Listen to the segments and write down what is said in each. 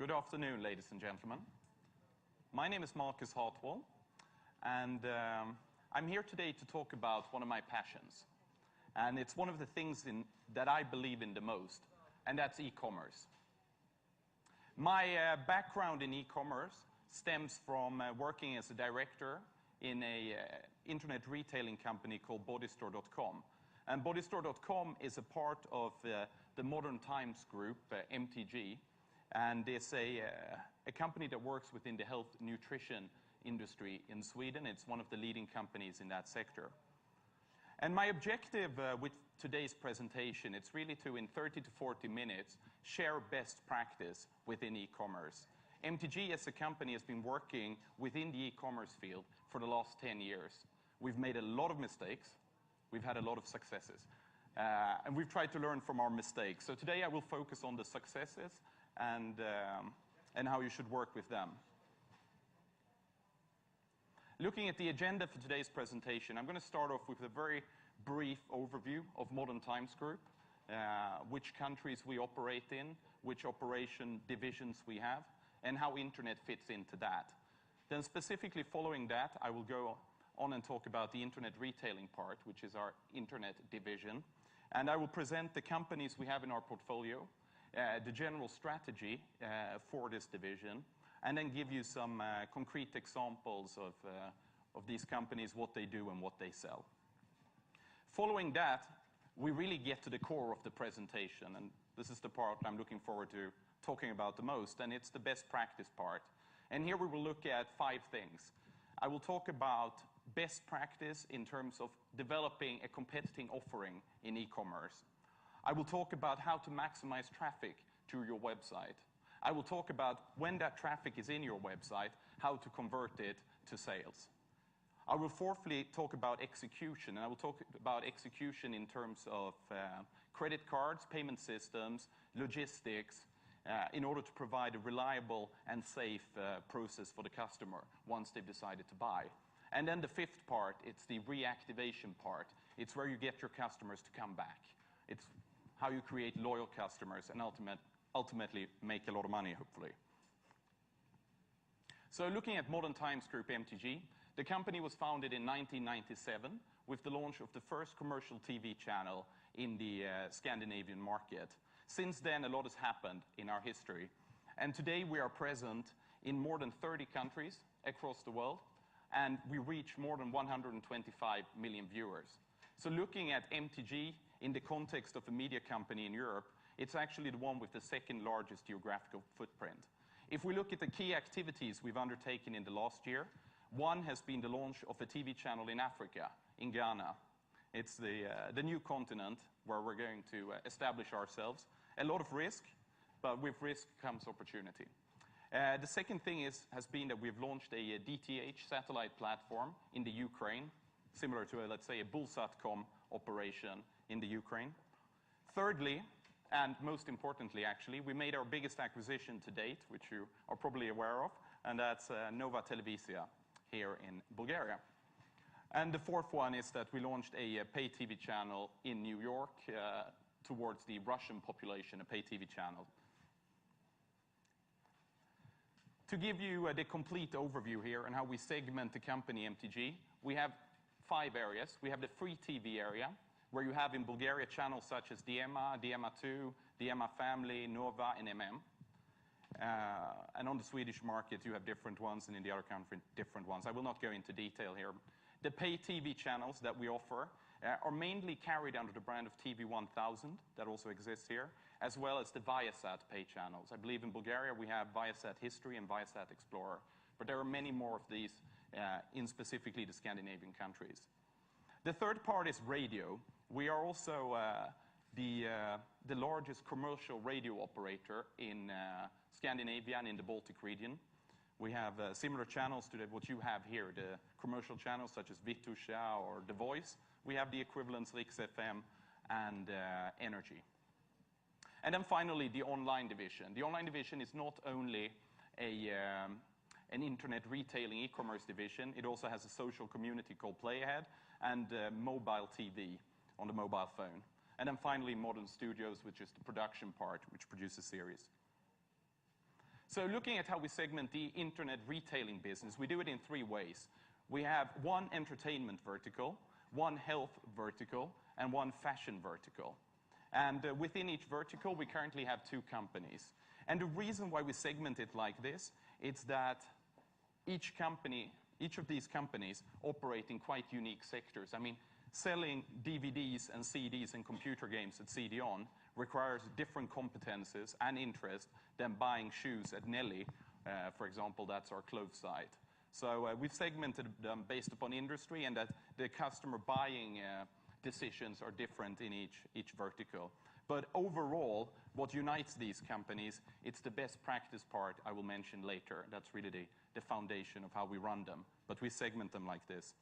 Good afternoon, ladies and gentlemen. My name is Marcus Hartwall, and I'm here today to talk about one of my passions. And it's one of the things that I believe in the most, and that's e-commerce. My background in e-commerce stems from working as a director in an internet retailing company called Bodistore.com. And Bodistore.com is a part of the Modern Times Group, MTG, and it's a company that works within the health nutrition industry in Sweden. It's one of the leading companies in that sector. And my objective with today's presentation, it's really to, in 30 to 40 minutes, share best practice within e-commerce. MTG as a company has been working within the e-commerce field for the last 10 years. We've made a lot of mistakes. We've had a lot of successes. And we've tried to learn from our mistakes. So today I will focus on the successes and how you should work with them. Looking at the agenda for today's presentation, I'm going to start off with a very brief overview of Modern Times Group, which countries we operate in, which operation divisions we have, and how internet fits into that. Then specifically following that, I will go on and talk about the internet retailing part, which is our internet division. And I will present the companies we have in our portfolio, the general strategy for this division, and then give you some concrete examples of these companies, what they do and what they sell. Following that, we really get to the core of the presentation, and this is the part I'm looking forward to talking about the most, and it's the best practice part. And here we will look at 5 things. I will talk about best practice in terms of developing a competing offering in e-commerce. I will talk about how to maximize traffic to your website. I will talk about when that traffic is in your website, how to convert it to sales. I will fourthly talk about execution, and I will talk about execution in terms of credit cards, payment systems, logistics, in order to provide a reliable and safe process for the customer once they've decided to buy. And then the 5th part, it's the reactivation part. It's where you get your customers to come back. It's how you create loyal customers and ultimately make a lot of money, hopefully. So looking at Modern Times Group, MTG, the company was founded in 1997 with the launch of the first commercial TV channel in the Scandinavian market. Since then, a lot has happened in our history. And today we are present in more than 30 countries across the world, and we reach more than 125 million viewers. So looking at MTG in the context of a media company in Europe, it's actually the one with the 2nd largest geographical footprint. If we look at the key activities we've undertaken in the last year, one has been the launch of a TV channel in Africa, in Ghana. It's the new continent where we're going to establish ourselves. A lot of risk, but with risk comes opportunity. The second thing has been that we've launched a DTH satellite platform in the Ukraine, similar to, let's say, a Bulsatcom operation in the Ukraine. Thirdly, and most importantly, actually, we made our biggest acquisition to date, which you are probably aware of, and that's Nova Televizia here in Bulgaria. And the 4th one is that we launched a pay TV channel in New York towards the Russian population, a pay TV channel. To give you the complete overview here and how we segment the company MTG, we have 5 areas. We have the free TV area, where you have in Bulgaria channels such as Diema, Diema2, Diema Family, Nova, and MM. And on the Swedish market, you have different ones, and in the other country, different ones. I will not go into detail here. The pay TV channels that we offer are mainly carried under the brand of TV 1000, that also exists here, as well as the Viasat pay channels. I believe in Bulgaria we have Viasat History and Viasat Explorer, but there are many more of these in specifically the Scandinavian countries. The 3rd part is radio. We are also the largest commercial radio operator in Scandinavia and in the Baltic region. We have similar channels to what you have here, the commercial channels such as Vitusha or The Voice. We have the equivalents Rix FM and Energy. And then finally, the online division. The online division is not only an internet retailing e-commerce division, it also has a social community called Play Ahead and mobile TV on the mobile phone. And then finally, Modern Studios, which is the production part, which produces series. So looking at how we segment the internet retailing business, we do it in 3 ways. We have one entertainment vertical, one health vertical, and one fashion vertical. And within each vertical, we currently have 2 companies. And the reason why we segment it like this is that each of these companies operate in quite unique sectors. I mean, selling DVDs and CDs and computer games at CDON requires different competences and interest than buying shoes at Nelly. For example, that's our clothes site. So we've segmented them based upon industry and that the customer buying decisions are different in each vertical. But overall, what unites these companies, it's the best practice part I will mention later. That's really the foundation of how we run them. But we segment them like this.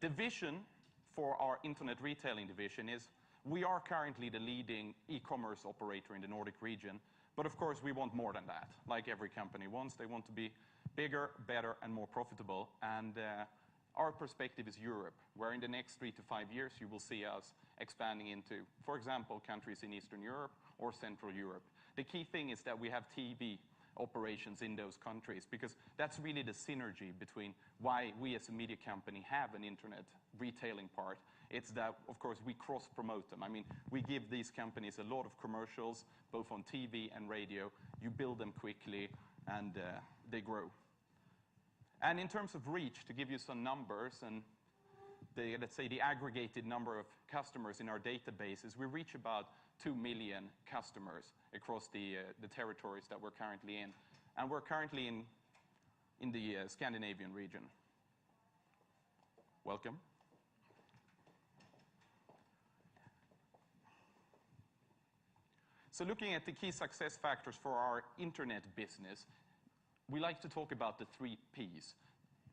The vision for our internet retailing division is we are currently the leading e-commerce operator in the Nordic region. But of course, we want more than that. Like every company wants, they want to be bigger, better, and more profitable. And our perspective is Europe, where in the next 3 to 5 years, you will see us expanding into, for example, countries in Eastern Europe or Central Europe. The key thing is that we have TV operations in those countries, because that's really the synergy between why we as a media company have an internet retailing part. It's that, of course, we cross-promote them. I mean, we give these companies a lot of commercials, both on TV and radio. You build them quickly, and they grow. And in terms of reach, to give you some numbers, and let's say the aggregated number of customers in our databases, we reach about 2 million customers across the territories that we're currently in. And we're currently in the Scandinavian region. Welcome. So looking at the key success factors for our internet business, we like to talk about the 3 Ps.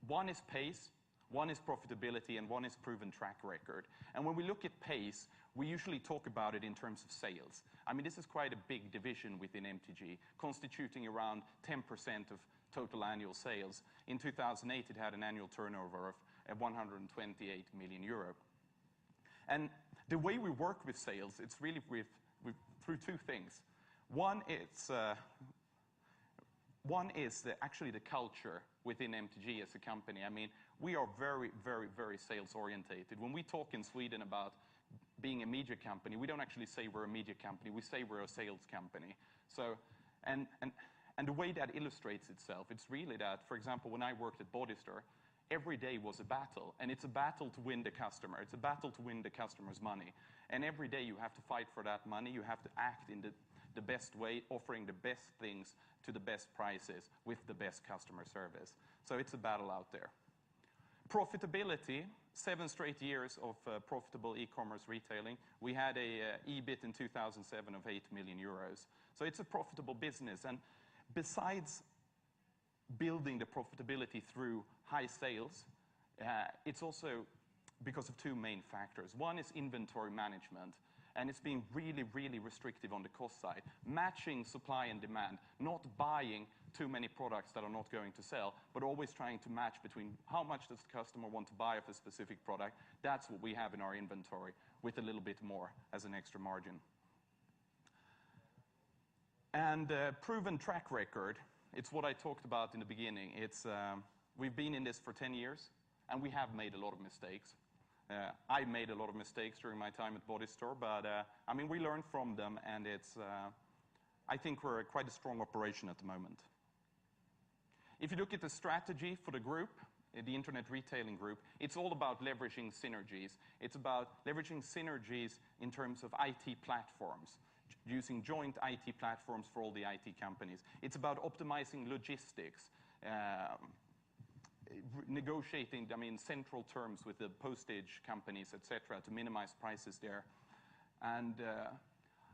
One is pace, one is profitability, and one is proven track record. And when we look at pace, we usually talk about it in terms of sales. I mean, this is quite a big division within MTG, constituting around 10% of total annual sales. In 2008, it had an annual turnover of 128 million euro. And the way we work with sales, it's really through 2 things. One is actually the culture within MTG as a company. I mean, we are very, very, very sales-orientated. When we talk in Sweden about being a media company, we don't actually say we're a media company. We say we're a sales company. So, and the way that illustrates itself, it's really that, for example, when I worked at Bodistore, every day was a battle. And it's a battle to win the customer. It's a battle to win the customer's money. And every day you have to fight for that money. You have to act in the best way, offering the best things to the best prices with the best customer service. So it's a battle out there. Profitability, 7 straight years of profitable e-commerce retailing. We had a EBIT in 2007 of 8 million euros. So it's a profitable business. And besides building the profitability through high sales, it's also because of 2 main factors. One is inventory management. And it's being really, really restrictive on the cost side. Matching supply and demand, not buying too many products that are not going to sell, but always trying to match between how much does the customer want to buy of a specific product. That's what we have in our inventory, with a little bit more as an extra margin. And proven track record, it's what I talked about in the beginning. We've been in this for 10 years, and we have made a lot of mistakes. I made a lot of mistakes during my time at Bodistore, but I mean, we learned from them, and I think we're quite a strong operation at the moment. If you look at the strategy for the group, the internet retailing group, it's all about leveraging synergies. It's about leveraging synergies in terms of IT platforms, using joint IT platforms for all the IT companies. It's about optimizing logistics, negotiating, central terms with the postage companies, etc., to minimize prices there. And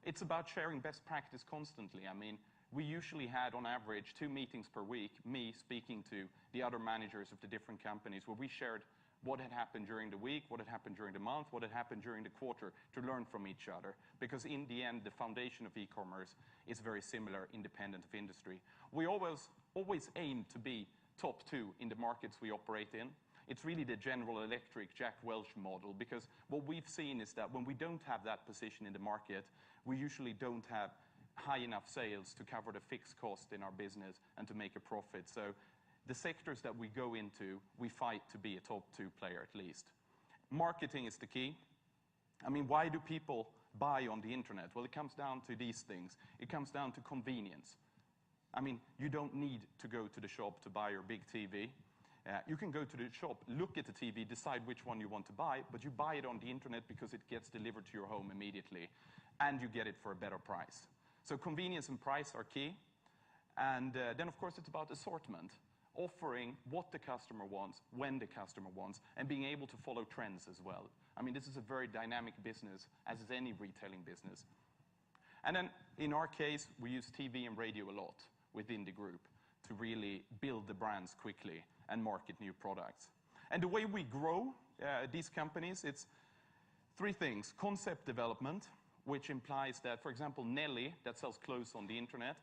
it's about sharing best practice constantly. I mean, we usually had, on average, 2 meetings per week, me speaking to the other managers of the different companies, where we shared what had happened during the week, what had happened during the month, what had happened during the quarter, to learn from each other. Because in the end, the foundation of e-commerce is very similar, independent of industry. We always aim to be top 2 in the markets we operate in. It's really the General Electric, Jack Welch model, because what we've seen is that when we don't have that position in the market, we usually don't have high enough sales to cover the fixed cost in our business and to make a profit. So the sectors that we go into, we fight to be a top 2 player at least. Marketing is the key. I mean, why do people buy on the internet? Well, it comes down to these things. It comes down to convenience. I mean, you don't need to go to the shop to buy your big TV. You can go to the shop, look at the TV, decide which one you want to buy, but you buy it on the internet because it gets delivered to your home immediately, and you get it for a better price. So convenience and price are key. And then, of course, it's about assortment, offering what the customer wants, when the customer wants, and being able to follow trends as well. I mean, this is a very dynamic business, as is any retailing business. And then, in our case, we use TV and radio a lot within the group to really build the brands quickly and market new products. And the way we grow these companies, it's 3 things. Concept development, which implies that, for example, Nelly, that sells clothes on the internet,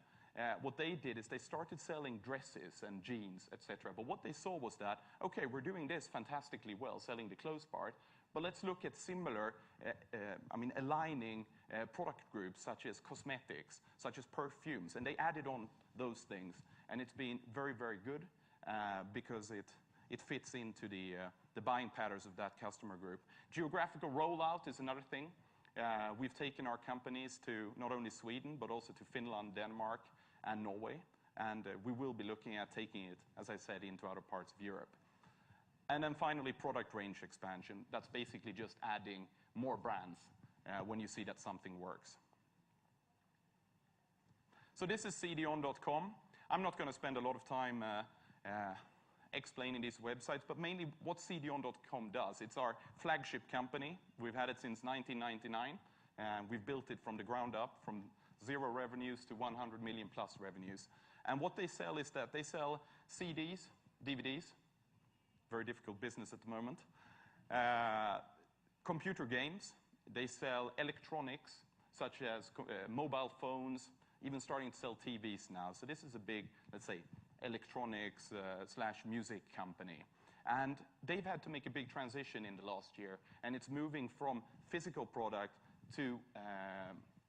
what they did is they started selling dresses and jeans, etc. But what they saw was that, okay, we're doing this fantastically well, selling the clothes part, but let's look at similar, aligning product groups such as cosmetics, such as perfumes. And they added on those things. And it's been very, very good because it fits into the buying patterns of that customer group. Geographical rollout is another thing. We've taken our companies to not only Sweden, but also to Finland, Denmark, and Norway. And we will be looking at taking it, as I said, into other parts of Europe. And then finally, product range expansion. That's basically just adding more brands when you see that something works. So this is CDoncom. I'm not going to spend a lot of time explaining these websites, but mainly what CDoncom does. It's our flagship company. We've had it since 1999, and we've built it from the ground up, from 0 revenues to 100 million plus revenues. And what they sell is that they sell CDs, DVDs, very difficult business at the moment, computer games. They sell electronics, such as mobile phones, even starting to sell TVs now. So this is a big, let's say, electronics / music company. And they've had to make a big transition in the last year, and it's moving from physical product to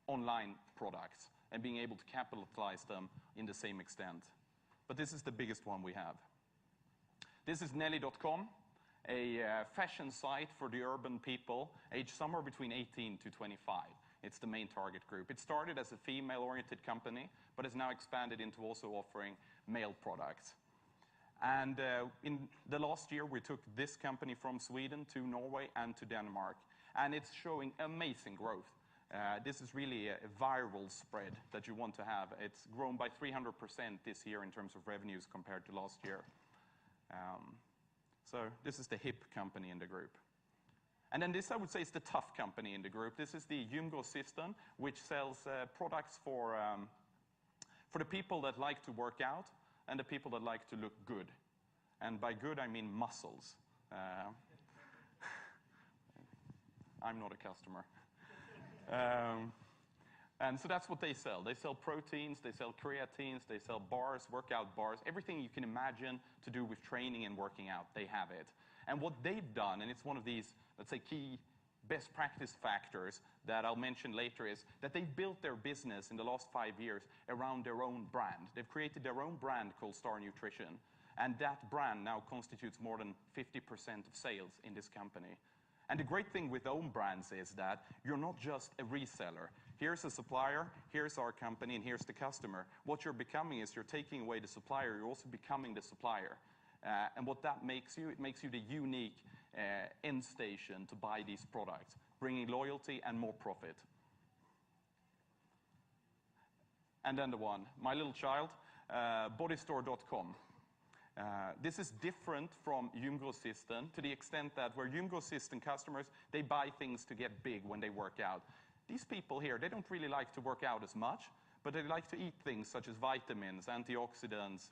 online products and being able to capitalize them in the same extent. But this is the biggest one we have. This is Nelly.com, a fashion site for the urban people, aged somewhere between 18 to 25. It's the main target group. It started as a female-oriented company, but has now expanded into also offering male products. And in the last year, we took this company from Sweden to Norway and to Denmark, and it's showing amazing growth. This is really a viral spread that you want to have. It's grown by 300% this year in terms of revenues compared to last year. So this is the hip company in the group. And then this, I would say, is the tough company in the group. This is the Gymgrossisten, which sells products for the people that like to work out and the people that like to look good. And by good, I mean muscles. I'm not a customer. And so that's what they sell. They sell proteins, they sell creatines, they sell bars, workout bars, everything you can imagine to do with training and working out, they have it. And what they've done, and it's one of these, let's say, key best practice factors that I'll mention later, is that they've built their business in the last 5 years around their own brand. They've created their own brand called Star Nutrition. And that brand now constitutes more than 50% of sales in this company. And the great thing with own brands is that you're not just a reseller. Here's a supplier, here's our company, and here's the customer. What you're becoming is you're taking away the supplier, you're also becoming the supplier. And what that makes you, it makes you the unique end station to buy these products, bringing loyalty and more profit. And then the one, my little child, Bodistore.com. This is different from Gymgrossisten to the extent that where Gymgrossisten customers, they buy things to get big when they work out. These people here, they don't really like to work out as much, but they like to eat things such as vitamins, antioxidants.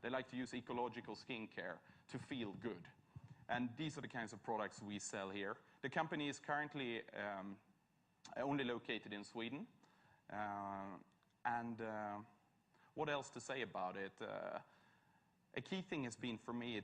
They like to use ecological skincare to feel good. And these are the kinds of products we sell here. The company is currently only located in Sweden. What else to say about it? A key thing has been for me,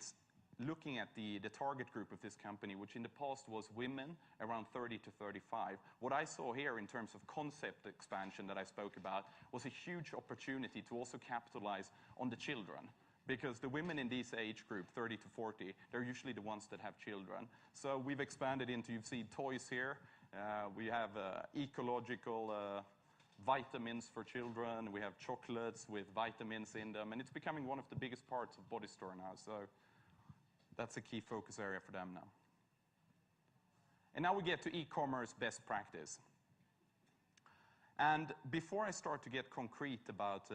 looking at the target group of this company, which in the past was women around 30 to 35, what I saw here in terms of concept expansion that I spoke about was a huge opportunity to also capitalize on the children. Because the women in this age group, 30 to 40, they're usually the ones that have children. So we've expanded into, you've seen toys here. We have ecological vitamins for children. We have chocolates with vitamins in them. And it's becoming one of the biggest parts of Bodistore now. So that's a key focus area for them now. And now we get to e-commerce best practice. And before I start to get concrete about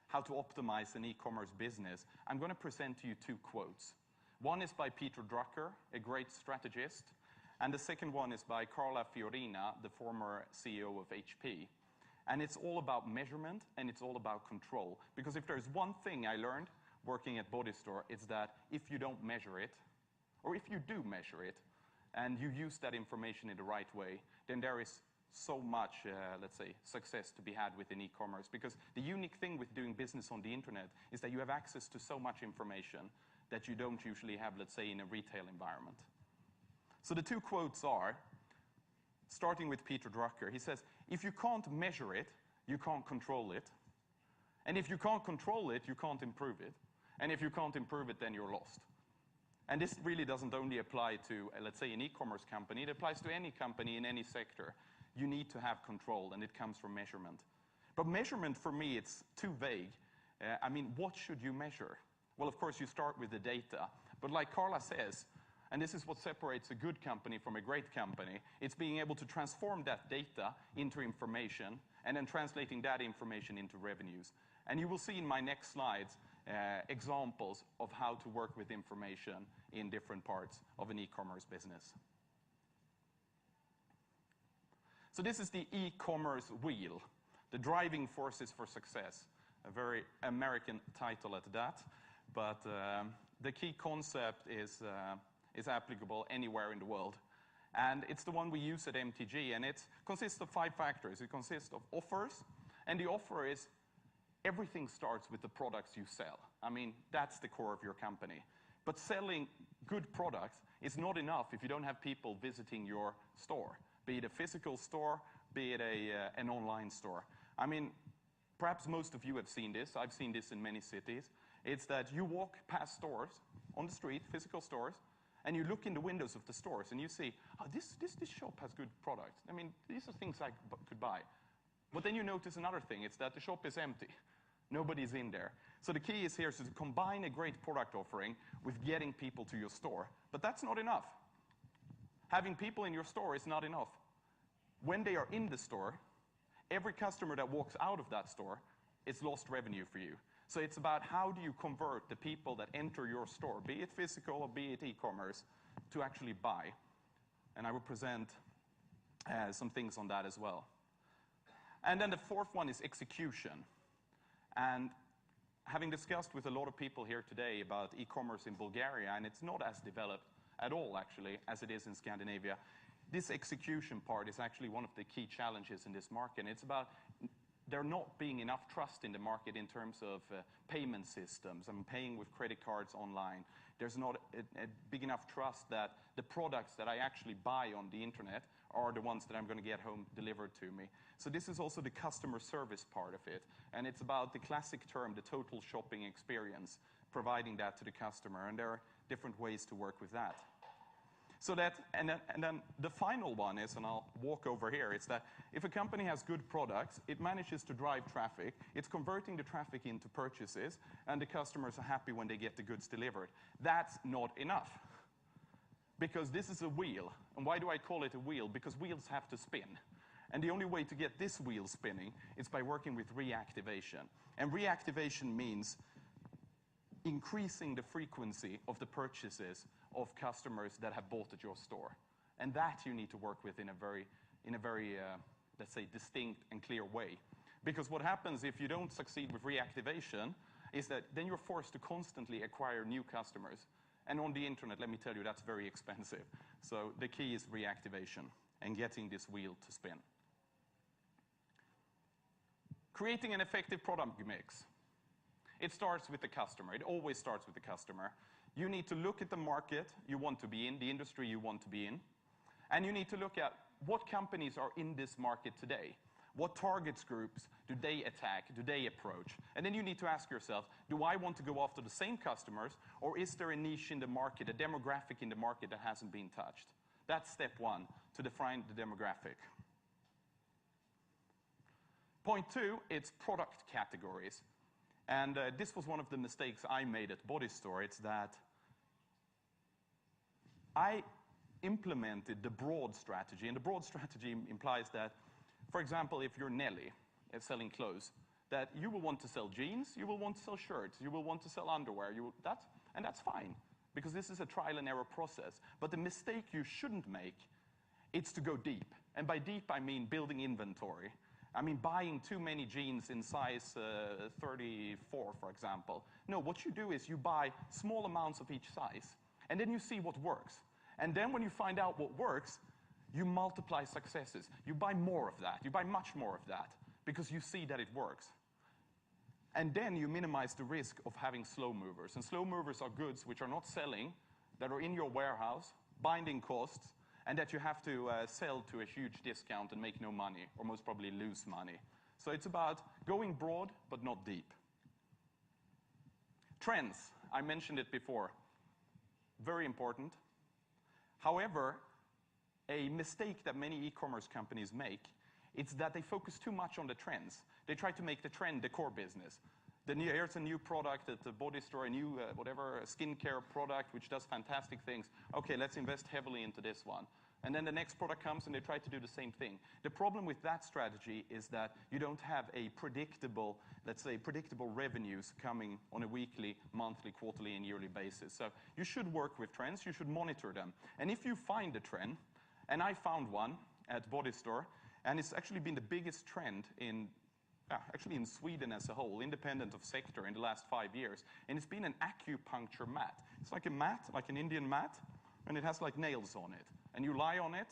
how to optimize an e-commerce business, I'm going to present to you two quotes. One is by Peter Drucker, a great strategist, and the second one is by Carla Fiorina, the former CEO of HP. And it's all about measurement and it's all about control. Because if there's one thing I learned working at Bodistore, it's that if you don't measure it, or if you do measure it, and you use that information in the right way, then there is so much, let's say, success to be had within e-commerce. Because the unique thing with doing business on the internet is that you have access to so much information that you don't usually have, let's say, in a retail environment. So the two quotes are, starting with Peter Drucker, he says, if you can't measure it, you can't control it. And if you can't control it, you can't improve it. And if you can't improve it, then you're lost. And this really doesn't only apply to, let's say, an e-commerce company. It applies to any company in any sector. You need to have control, and it comes from measurement. But measurement, for me, it's too vague. I mean, what should you measure? Well, of course, you start with the data. But like Carla says, and this is what separates a good company from a great company, it's being able to transform that data into information and then translating that information into revenues. And you will see in my next slides examples of how to work with information in different parts of an e-commerce business. So this is the e-commerce wheel, the driving forces for success. A very American title at that, but the key concept is applicable anywhere in the world. And it's the one we use at MTG, and it consists of 5 factors. It consists of offers, and the offer is everything starts with the products you sell. I mean, that's the core of your company. But selling good products is not enough if you don't have people visiting your store, be it a physical store, be it an online store. I mean, perhaps most of you have seen this. I've seen this in many cities. It's that you walk past stores on the street, physical stores, and you look in the windows of the stores and you see, oh, this shop has good products. I mean, these are things I could buy. But then you notice another thing. It's that the shop is empty. Nobody's in there. So the key is here is to combine a great product offering with getting people to your store. But that's not enough. Having people in your store is not enough. When they are in the store, every customer that walks out of that store, it's lost revenue for you. So it's about how do you convert the people that enter your store, be it physical or be it e-commerce, to actually buy. And I will present some things on that as well. And then the fourth one is execution. And having discussed with a lot of people here today about e-commerce in Bulgaria, and it's not as developed at all, actually, as it is in Scandinavia, this execution part is actually one of the key challenges in this market. And it's about there not being enough trust in the market in terms of payment systems. I'm paying with credit cards online. There's not a big enough trust that the products that I actually buy on the internet are the ones that I'm going to get home delivered to me. So this is also the customer service part of it. And it's about the classic term, the total shopping experience, providing that to the customer. And there are different ways to work with that. So that, and then the final one is, and I'll walk over here, it's that if a company has good products, it manages to drive traffic, it's converting the traffic into purchases, and the customers are happy when they get the goods delivered. That's not enough. Because this is a wheel. And why do I call it a wheel? Because wheels have to spin. And the only way to get this wheel spinning is by working with reactivation. And reactivation means increasing the frequency of the purchases of customers that have bought at your store. And that you need to work with in a very, let's say, distinct and clear way. Because what happens if you don't succeed with reactivation is that then you're forced to constantly acquire new customers. And on the internet, let me tell you, that's very expensive. So the key is reactivation and getting this wheel to spin. Creating an effective product mix. It starts with the customer. It always starts with the customer. You need to look at the market you want to be in, the industry you want to be in, and you need to look at what companies are in this market today. What targets groups do they attack, do they approach? And then you need to ask yourself, do I want to go after the same customers, or is there a niche in the market, a demographic in the market that hasn't been touched? That's step one, to define the demographic. Point two, it's product categories. And this was one of the mistakes I made at Bodistore. It's that I implemented the broad strategy, and the broad strategy implies that, for example, if you're Nelly selling clothes, that you will want to sell jeans, you will want to sell shirts, you will want to sell underwear, and that's fine, because this is a trial and error process. But the mistake you shouldn't make is to go deep. And by deep, I mean building inventory. I mean buying too many jeans in size 34, for example. No, what you do is you buy small amounts of each size, and then you see what works. And then when you find out what works, you multiply successes. You buy more of that. You buy much more of that, because you see that it works. And then you minimize the risk of having slow movers. And slow movers are goods which are not selling, that are in your warehouse, binding costs, and that you have to sell to a huge discount and make no money, or most probably lose money. So it's about going broad, but not deep. Trends, I mentioned it before. Very important. However, a mistake that many e-commerce companies make, it's that they focus too much on the trends. They try to make the trend the core business. Here's a new product at the Bodistore, a new whatever skincare product which does fantastic things. Okay, let's invest heavily into this one. And then the next product comes and they try to do the same thing. The problem with that strategy is that you don't have a predictable, let's say, predictable revenues coming on a weekly, monthly, quarterly, and yearly basis. So you should work with trends, you should monitor them. And if you find a trend, and I found one at Bodistore, and it's actually been the biggest trend in Sweden as a whole, independent of sector, in the last 5 years. And it's been an acupuncture mat. It's like a mat, like an Indian mat, and it has like nails on it. And you lie on it,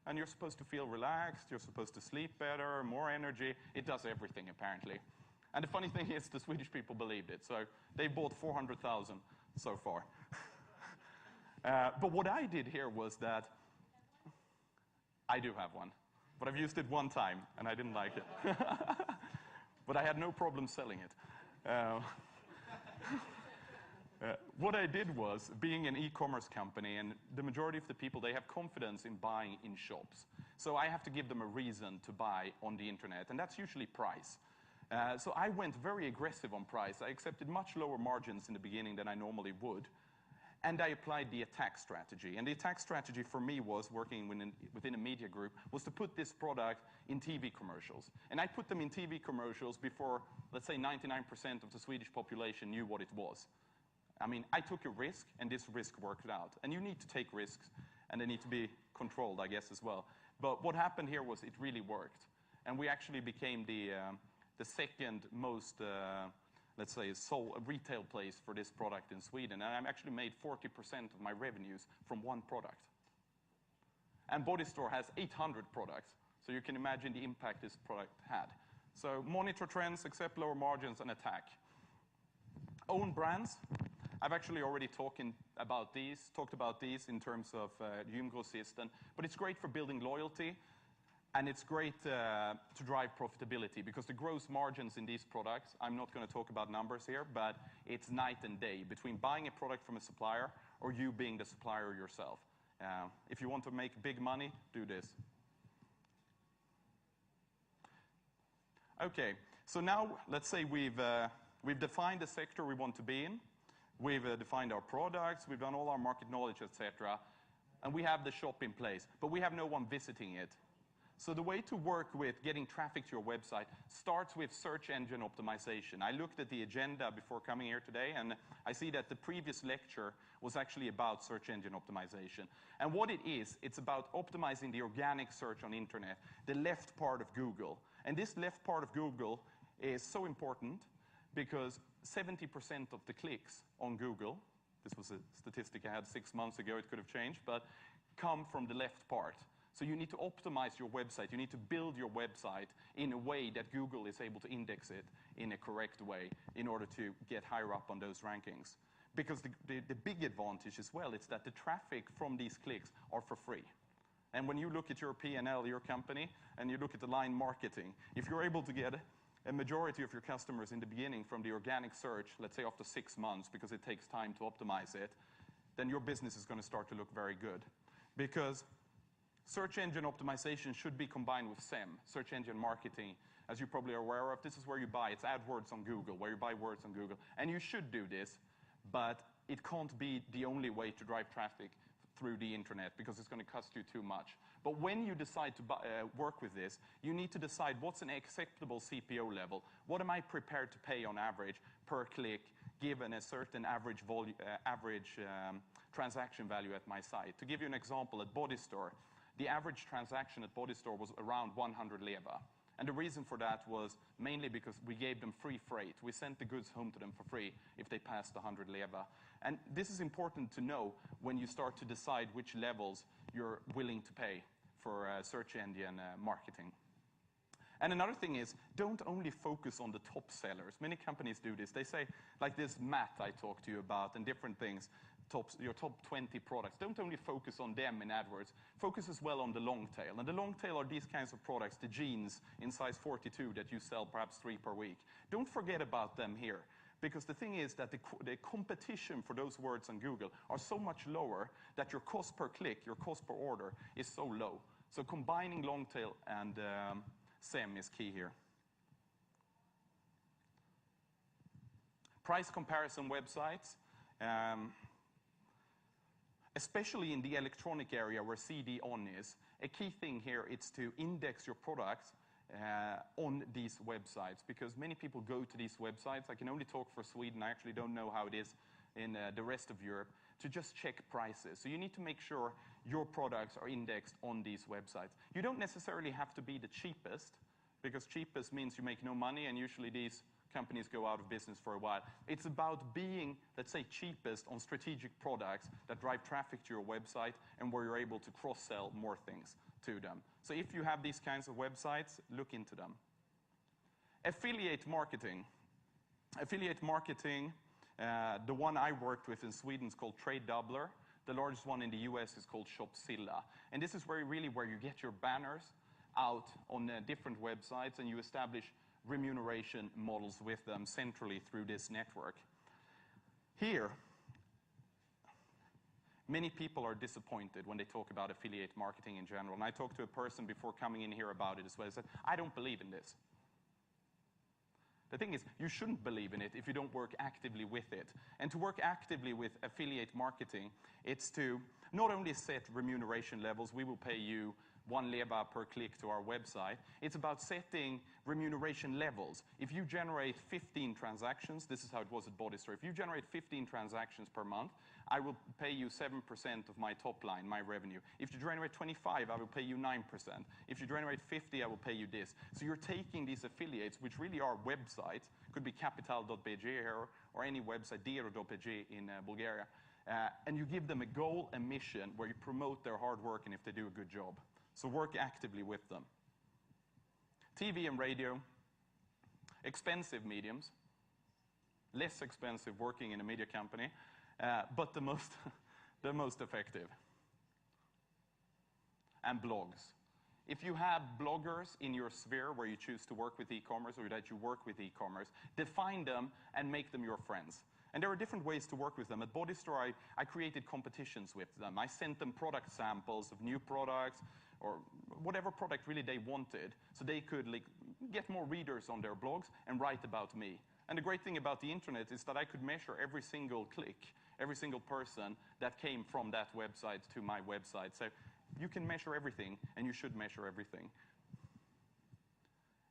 and you're supposed to feel relaxed, you're supposed to sleep better, more energy. It does everything, apparently. And the funny thing is, the Swedish people believed it. So they bought 400,000 so far. But what I did here was that I do have one. But I've used it one time, and I didn't like it. But I had no problem selling it. What I did was, being an e-commerce company, and the majority of the people, they have confidence in buying in shops. So I have to give them a reason to buy on the internet, and that's usually price. So I went very aggressive on price. I accepted much lower margins in the beginning than I normally would. And I applied the attack strategy. And the attack strategy for me was, working within a media group, was to put this product in TV commercials. And I put them in TV commercials before, let's say, 99% of the Swedish population knew what it was. I mean, I took a risk, and this risk worked out. And you need to take risks, and they need to be controlled, I guess, as well. But what happened here was it really worked. And we actually became the second most, let's say, retail place for this product in Sweden. And I actually made 40% of my revenues from one product. And Bodistore has 800 products, so you can imagine the impact this product had. So monitor trends, accept lower margins, and attack. Own brands. I've actually already talked about these in terms of Gymgrossisten, but it's great for building loyalty. And it's great to drive profitability, because the gross margins in these products, I'm not going to talk about numbers here, but it's night and day between buying a product from a supplier or you being the supplier yourself. If you want to make big money, do this. Okay, so now let's say we've defined the sector we want to be in. We've defined our products, we've done all our market knowledge, etc. And we have the shop in place, but we have no one visiting it. So the way to work with getting traffic to your website starts with search engine optimization. I looked at the agenda before coming here today, and I see that the previous lecture was actually about search engine optimization. And what it is, it's about optimizing the organic search on internet, the left part of Google. And this left part of Google is so important because 70% of the clicks on Google, this was a statistic I had 6 months ago, it could have changed, but come from the left part. So you need to optimize your website. You need to build your website in a way that Google is able to index it in a correct way in order to get higher up on those rankings. Because the big advantage as well is that the traffic from these clicks are for free. And when you look at your P&L, your company, and you look at the line marketing, if you're able to get a majority of your customers in the beginning from the organic search, let's say after 6 months, because it takes time to optimize it, then your business is going to start to look very good. Because search engine optimization should be combined with SEM, search engine marketing. As you probably are aware of, this is where you buy. It's AdWords on Google, where you buy words on Google. And you should do this, but it can't be the only way to drive traffic through the internet because it's going to cost you too much. But when you decide to work with this, you need to decide what's an acceptable CPO level. What am I prepared to pay on average per click given a certain average transaction value at my site? To give you an example, at Bodistore, the average transaction at Bodistore was around 100 leva. And the reason for that was mainly because we gave them free freight. We sent the goods home to them for free if they passed 100 leva. And this is important to know when you start to decide which levels you're willing to pay for search engine marketing. And another thing is, don't only focus on the top sellers. Many companies do this. They say, like this math I talked to you about and different things, your top 20 products. Don't only focus on them in AdWords. Focus as well on the long tail. And the long tail are these kinds of products, the jeans in size 42 that you sell perhaps 3 per week. Don't forget about them here. Because the thing is that the competition for those words on Google are so much lower that your cost per click, your cost per order is so low. So combining long tail and SEM is key here. Price comparison websites. Especially in the electronic area where CDON is, a key thing here is to index your products on these websites, because many people go to these websites. I can only talk for Sweden. I actually don't know how it is in the rest of Europe, to just check prices. So you need to make sure your products are indexed on these websites. You don't necessarily have to be the cheapest, because cheapest means you make no money, and usually these companies go out of business for a while. It's about being, let's say, cheapest on strategic products that drive traffic to your website and where you're able to cross-sell more things to them. So if you have these kinds of websites, look into them. Affiliate marketing. Affiliate marketing, the one I worked with in Sweden is called Trade Doubler. The largest one in the US is called Shopzilla. And this is where you get your banners out on different websites, and you establish remuneration models with them centrally through this network. Here, many people are disappointed when they talk about affiliate marketing in general. And I talked to a person before coming in here about it as well. He said, I don't believe in this. The thing is, you shouldn't believe in it if you don't work actively with it. And to work actively with affiliate marketing, it's to not only set remuneration levels, we will pay you 1 leva per click to our website. It's about setting remuneration levels. If you generate 15 transactions, this is how it was at Bodistore. If you generate 15 transactions per month, I will pay you 7% of my top line, my revenue. If you generate 25, I will pay you 9%. If you generate 50, I will pay you this. So you're taking these affiliates, which really are websites, could be capital.bg or any website, diero.bg in Bulgaria, and you give them a goal, a mission, where you promote their hard work and if they do a good job. So work actively with them. TV and radio, expensive mediums, less expensive working in a media company, but the most effective. And blogs. If you have bloggers in your sphere where you choose to work with e-commerce or that you work with e-commerce, define them and make them your friends. And there are different ways to work with them. At Bodistore, I created competitions with them. I sent them product samples of new products or whatever product really they wanted, so they could get more readers on their blogs and write about me. And the great thing about the internet is that I could measure every single click, every single person that came from that website to my website. So you can measure everything, and you should measure everything.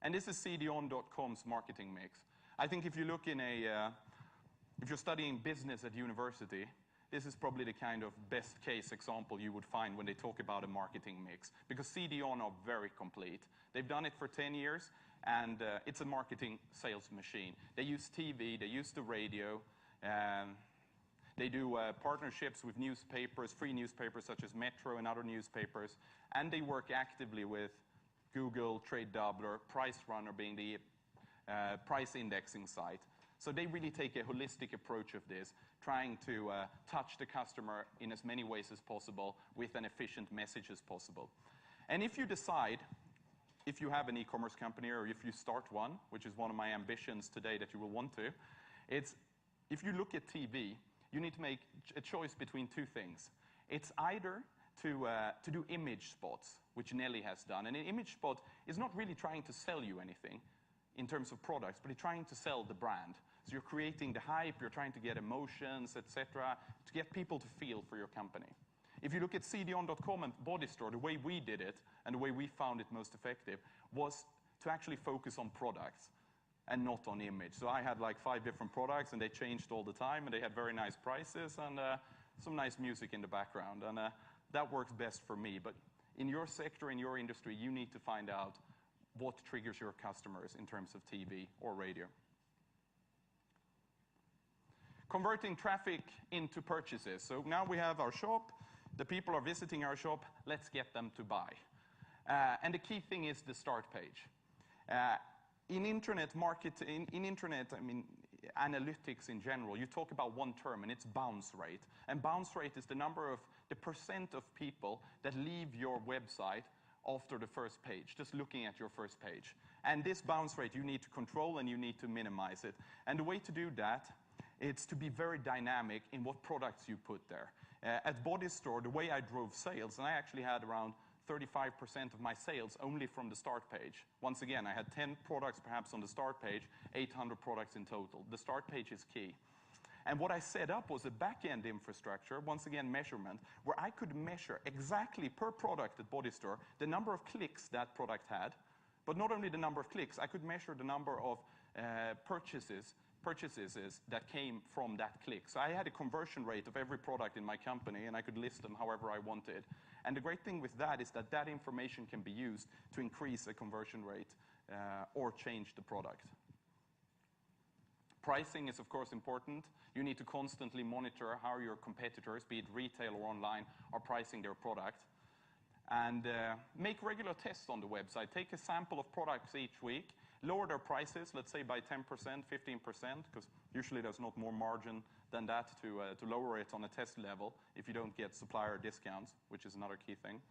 And this is CDoncom's marketing mix. I think if you look in if you're studying business at university, this is probably the kind of best case example you would find when they talk about a marketing mix, because CDON are very complete. They've done it for 10 years, and it's a marketing sales machine. They use TV, they use the radio, they do partnerships with newspapers, free newspapers such as Metro and other newspapers, and they work actively with Google, Trade Doubler, Price Runner being the price indexing site. So they really take a holistic approach of this, trying to touch the customer in as many ways as possible with an efficient message as possible. And if you decide, if you have an e-commerce company or if you start one, which is one of my ambitions today that you will want to, it's if you look at TV, you need to make a choice between two things. It's either to do image spots, which Nelly has done. And an image spot is not really trying to sell you anything in terms of products, but it's trying to sell the brand. So you're creating the hype, you're trying to get emotions, etc., to get people to feel for your company. If you look at CDoncom and Bodistore, the way we did it and the way we found it most effective was to actually focus on products and not on image. So I had like 5 different products, and they changed all the time, and they had very nice prices and some nice music in the background. And that works best for me. But in your sector, in your industry, you need to find out what triggers your customers in terms of TV or radio. Converting traffic into purchases. So now we have our shop. The people are visiting our shop. Let's get them to buy. And the key thing is the start page. In internet analytics in general, you talk about one term, and it's bounce rate. And bounce rate is the percent of people that leave your website after the first page, just looking at your first page. And this bounce rate you need to control, and you need to minimize it. And the way to do that, it's to be very dynamic in what products you put there. At Bodistore, the way I drove sales, and I actually had around 35% of my sales only from the start page. Once again, I had 10 products perhaps on the start page, 800 products in total. The start page is key. And what I set up was a back-end infrastructure, once again measurement, where I could measure exactly per product at Bodistore the number of clicks that product had. But not only the number of clicks, I could measure the number of purchases that came from that click. So I had a conversion rate of every product in my company, and I could list them however I wanted. And the great thing with that is that that information can be used to increase a conversion rate or change the product. Pricing is, of course, important. You need to constantly monitor how your competitors, be it retail or online, are pricing their product. And make regular tests on the website. Take a sample of products each week. Lower their prices, let's say by 10%, 15%, because usually there's not more margin than that to lower it on a test level if you don't get supplier discounts, which is another key thing.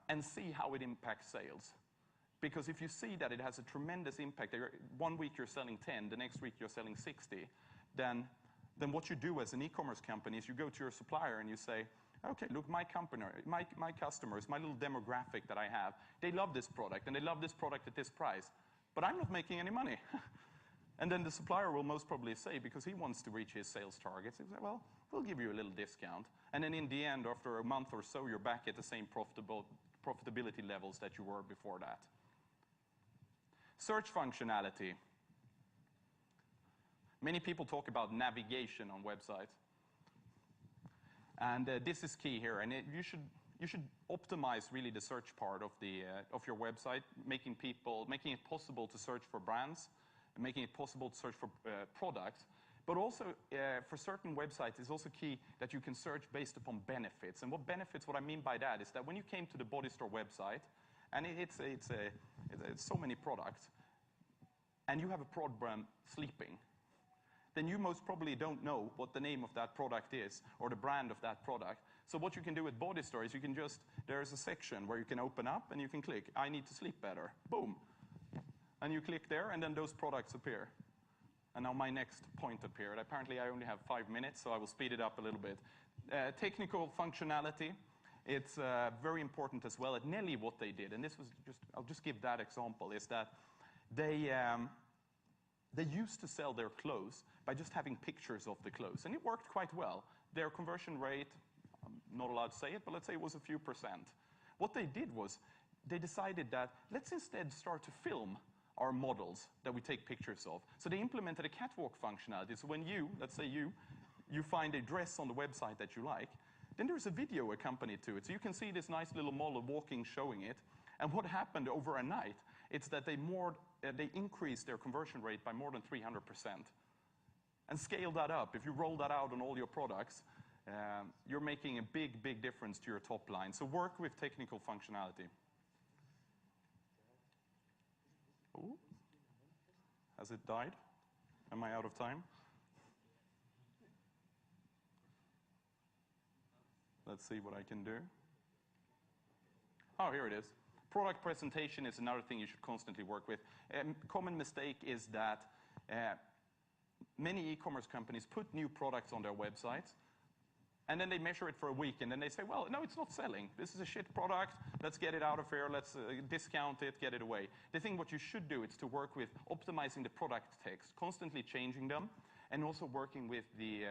And see how it impacts sales. Because if you see that it has a tremendous impact, one week you're selling 10, the next week you're selling 60, then what you do as an e-commerce company is you go to your supplier and you say, okay, look, my customers, my little demographic that I have, they love this product, and they love this product at this price, but I'm not making any money. And then the supplier will most probably say, because he wants to reach his sales targets, he'll say, well, we'll give you a little discount. And then in the end, after a month or so, you're back at the same profitability levels that you were before that. Search functionality. Many people talk about navigation on websites. And this is key here. And you should optimize really the search part of your website, making it possible to search for brands, and making it possible to search for products. But also, for certain websites, it's also key that you can search based upon benefits. And what I mean by that is that when you came to the Bodistore website, and it's so many products, and you have a problem sleeping, then you most probably don't know what the name of that product is or the brand of that product. So what you can do with Bodistore is there's a section where you can open up and you can click, I need to sleep better. Boom. And you click there, and then those products appear. And now my next point appeared. Apparently I only have 5 minutes, so I will speed it up a little bit. Technical functionality. It's very important as well. At Nelly, what they did, and I'll just give that example, is that they used to sell their clothes by just having pictures of the clothes, and it worked quite well. Their conversion rate, I'm not allowed to say it, but let's say it was a few percent. What they did was they decided that let's instead start to film our models that we take pictures of. So they implemented a catwalk functionality. So when let's say you find a dress on the website that you like, then there's a video accompanied to it. So you can see this nice little model walking, showing it. And what happened over a night, it's that they increased their conversion rate by more than 300%. And scale that up. If you roll that out on all your products, you're making a big, big difference to your top line. So work with technical functionality. Ooh. Has it died? Am I out of time? Let's see what I can do. Oh, here it is. Product presentation is another thing you should constantly work with. Common mistake is that many e-commerce companies put new products on their websites, and then they measure it for a week, and then they say, well, no, it's not selling. This is a shit product. Let's get it out of here. Let's discount it, get it away. The thing what you should do is to work with optimizing the product text, constantly changing them, and also working with the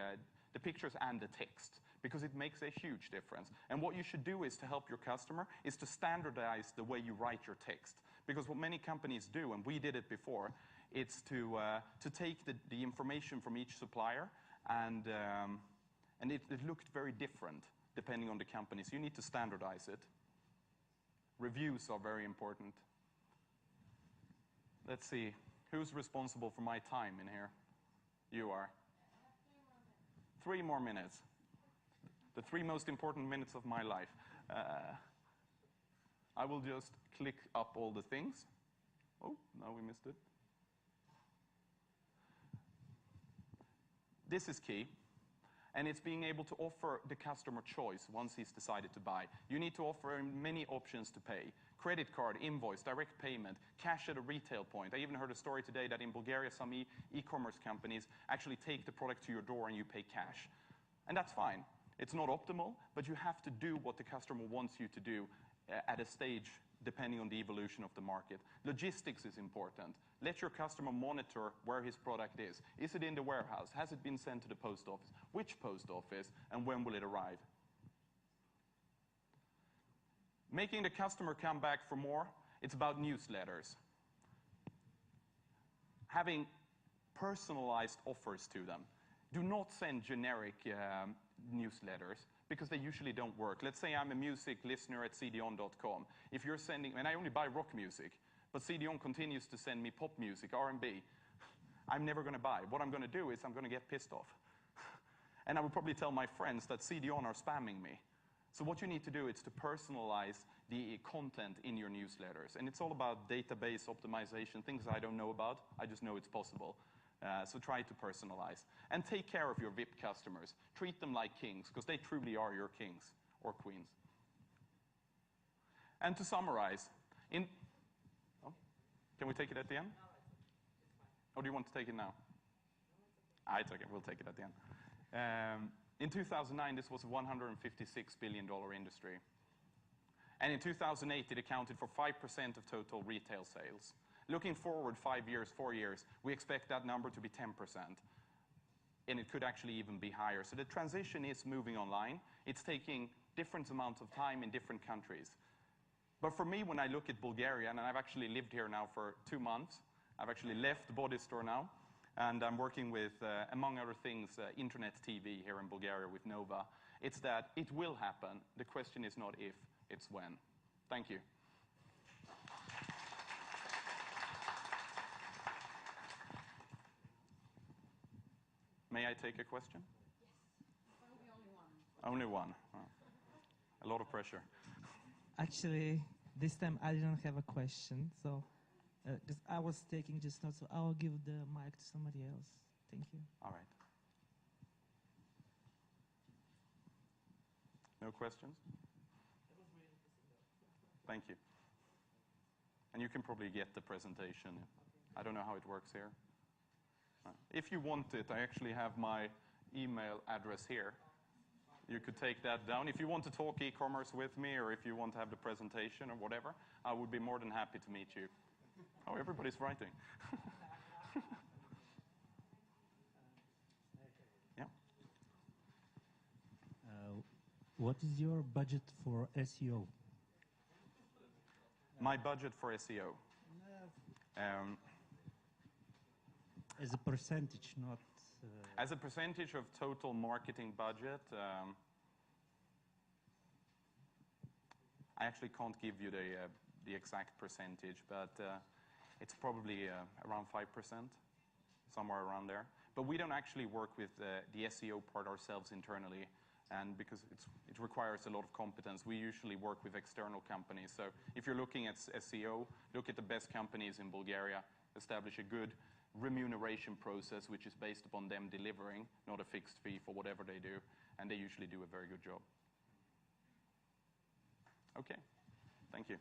pictures and the text, because it makes a huge difference. And what you should do is to help your customer is to standardize the way you write your text. Because what many companies do, and we did it before, it's to take the information from each supplier, and it looked very different depending on the company. So you need to standardize it. Reviews are very important. Let's see, who's responsible for my time in here? You are. 3 more minutes. The 3 most important minutes of my life. I will just click up all the things. Oh, no, we missed it. This is key, and it's being able to offer the customer choice once he's decided to buy. You need to offer him many options to pay. Credit card, invoice, direct payment, cash at a retail point. I even heard a story today that in Bulgaria, some e-commerce companies actually take the product to your door and you pay cash. And that's fine. It's not optimal, but you have to do what the customer wants you to do at a stage depending on the evolution of the market. Logistics is important. Let your customer monitor where his product is. Is it in the warehouse? Has it been sent to the post office? Which post office? And when will it arrive? Making the customer come back for more, it's about newsletters. Having personalized offers to them. Do not send generic newsletters, because they usually don't work. Let's say I'm a music listener at CDoncom. If you're sending, and I only buy rock music, but CDON continues to send me pop music, R&B, I'm never going to buy. What I'm going to do is I'm going to get pissed off. And I would probably tell my friends that CDON are spamming me. So what you need to do is to personalize the content in your newsletters. And it's all about database optimization, things I don't know about. I just know it's possible. So try to personalize. And take care of your VIP customers. Treat them like kings, because they truly are your kings or queens. And to summarize, can we take it at the end? Or do you want to take it now? It's okay, we'll take it at the end. In 2009, this was a $156 billion industry. And in 2008, it accounted for 5% of total retail sales. Looking forward 5 years, 4 years, we expect that number to be 10%. And it could actually even be higher. So the transition is moving online. It's taking different amounts of time in different countries. But for me, when I look at Bulgaria, and I've actually lived here now for 2 months, I've actually left Bodistore now, and I'm working with, among other things, internet TV here in Bulgaria with Nova. It's that it will happen. The question is not if, it's when. Thank you. May I take a question? Yes. Only one. Only one. Oh. A lot of pressure. Actually, this time I didn't have a question, so because I was taking just notes, so I'll give the mic to somebody else. Thank you. All right. No questions? Thank you. And you can probably get the presentation. I don't know how it works here. If you want it, I actually have my email address here. You could take that down. If you want to talk e-commerce with me, or if you want to have the presentation or whatever, I would be more than happy to meet you. Oh, everybody's writing. Yeah. What is your budget for SEO? My budget for SEO. As a percentage, not... As a percentage of total marketing budget, I actually can't give you the exact percentage, but it's probably around 5%, somewhere around there. But we don't actually work with the SEO part ourselves internally, and because it requires a lot of competence, we usually work with external companies. So if you're looking at SEO, look at the best companies in Bulgaria, establish a good remuneration process, which is based upon them delivering, not a fixed fee for whatever they do, and they usually do a very good job. Okay, thank you.